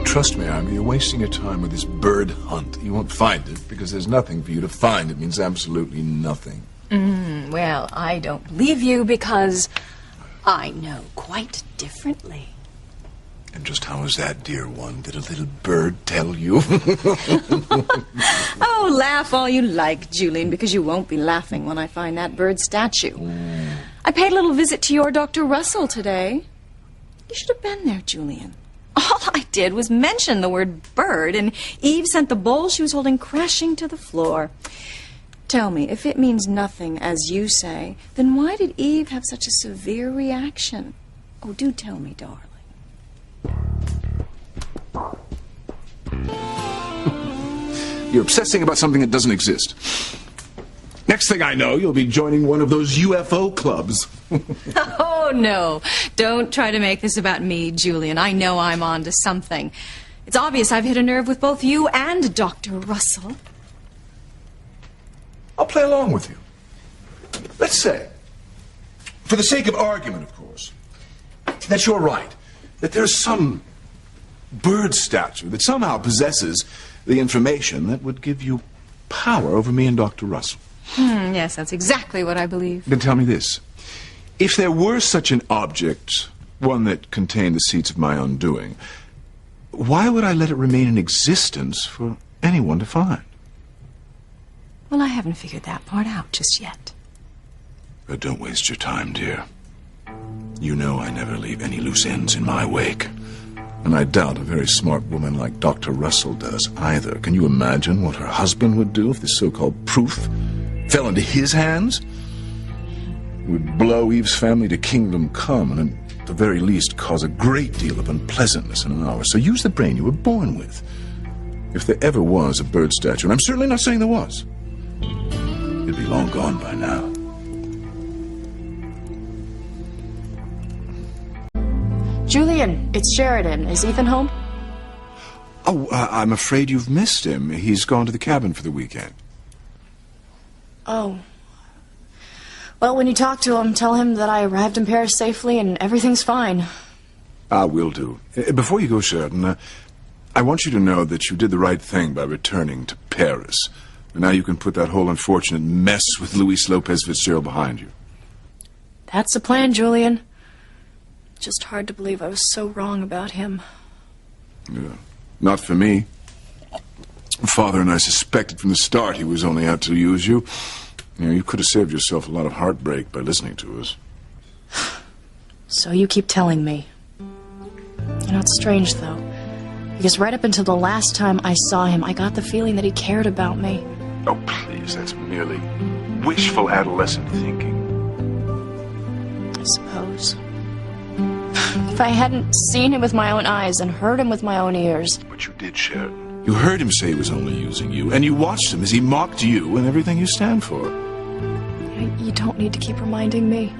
Trust me, Ivy, you're wasting your time with this bird hunt. You won't find it because there's nothing for you to find. It means absolutely nothing. Well, I don't believe you because I know quite differently. And just how is that, dear one? Did a little bird tell you? Oh, laugh all you like, Julian, because you won't be laughing when I find that bird statue. I paid a little visit to your Dr. Russell today. You should have been there, Julian. All I did was mention the word bird, and Eve sent the bowl she was holding crashing to the floor. Tell me, if it means nothing, as you say, then why did Eve have such a severe reaction? Oh, do tell me, darling. You're obsessing about something that doesn't exist. Next thing I know, you'll be joining one of those UFO clubs. Oh, no. Don't try to make this about me, Julian. I know I'm on to something. It's obvious I've hit a nerve with both you and Dr. Russell. I'll play along with you. Let's say, for the sake of argument, of course, that you're right, that there's some bird statue that somehow possesses the information that would give you power over me and Dr. Russell. Yes, that's exactly what I believe. Then tell me this. If there were such an object, one that contained the seeds of my undoing, why would I let it remain in existence for anyone to find? Well, I haven't figured that part out just yet. But don't waste your time, dear. You know I never leave any loose ends in my wake. And I doubt a very smart woman like Dr. Russell does either. Can you imagine what her husband would do if this so-called proof fell into his hands? It would blow Eve's family to kingdom come, and at the very least cause a great deal of unpleasantness in ours. So use the brain you were born with. If there ever was a bird statue, and I'm certainly not saying there was, it'd be long gone by now. Julian, it's Sheridan. Is Ethan home? Oh, I'm afraid you've missed him. He's gone to the cabin for the weekend. Oh. Well, when you talk to him, tell him that I arrived in Paris safely and everything's fine. I will do. Before you go, Sheridan, I want you to know that you did the right thing by returning to Paris. And now you can put that whole unfortunate mess with Luis Lopez Fitzgerald behind you. That's the plan, Julian. Just hard to believe I was so wrong about him. Yeah. Not for me. Father and I suspected from the start he was only out to use you. You know, you could have saved yourself a lot of heartbreak by listening to us. So you keep telling me. You know, it's strange, though. Because right up until the last time I saw him, I got the feeling that he cared about me. Oh, please, that's merely wishful adolescent thinking. I suppose. If I hadn't seen him with my own eyes and heard him with my own ears. But you did, Sheridan. You heard him say he was only using you, and you watched him as he mocked you and everything you stand for. You don't need to keep reminding me.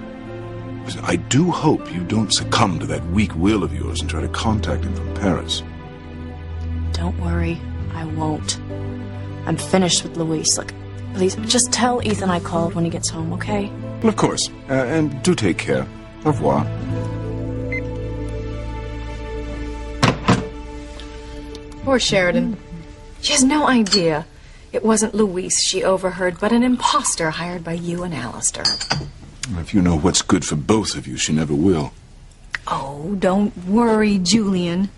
Listen, I do hope you don't succumb to that weak will of yours and try to contact him from Paris. Don't worry, I won't. I'm finished with Luis. Look, please, just tell Ethan I called when he gets home, okay? Well, of course. And do take care. Au revoir. Poor Sheridan. She has no idea. It wasn't Luis she overheard, but an imposter hired by you and Alistair. If you know what's good for both of you, she never will. Oh, don't worry, Julian.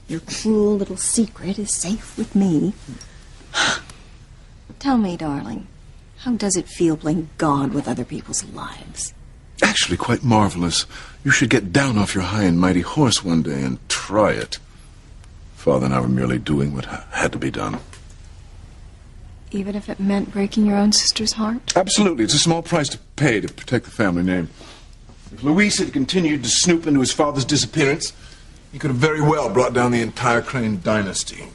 Your cruel little secret is safe with me. Tell me, darling, how does it feel playing God with other people's lives? Actually, quite marvelous. You should get down off your high and mighty horse one day and try it. Father and I were merely doing what had to be done. Even if it meant breaking your own sister's heart? Absolutely. It's a small price to pay to protect the family name. If Luis had continued to snoop into his father's disappearance, he could have very well brought down the entire Crane dynasty.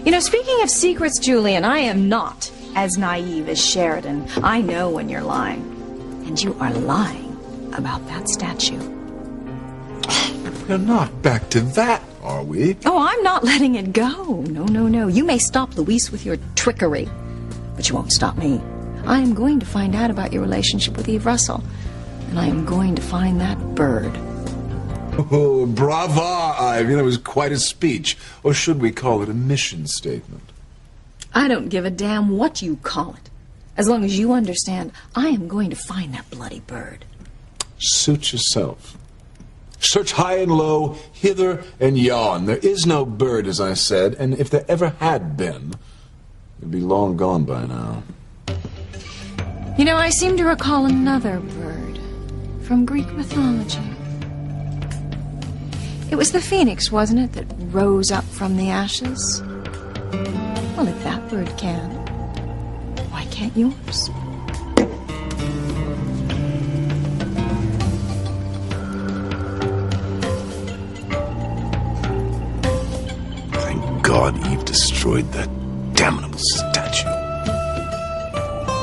You know, speaking of secrets, Julian, I am not as naive as Sheridan. I know when you're lying. And you are lying about that statue. We're not back to that, are we? Oh, I'm not letting it go. No, no, no. You may stop Luis with your trickery, but you won't stop me. I am going to find out about your relationship with Eve Russell, and I am going to find that bird. Oh, brava, Ivy. That was quite a speech. Or should we call it a mission statement? I don't give a damn what you call it. As long as you understand, I am going to find that bloody bird. Suit yourself. Search high and low, hither and yon. There is no bird, as I said, and if there ever had been, it'd be long gone by now. You know, I seem to recall another bird from Greek mythology. It was the phoenix, wasn't it, that rose up from the ashes? Well, if that bird can, why can't yours? Thank God Eve destroyed that damnable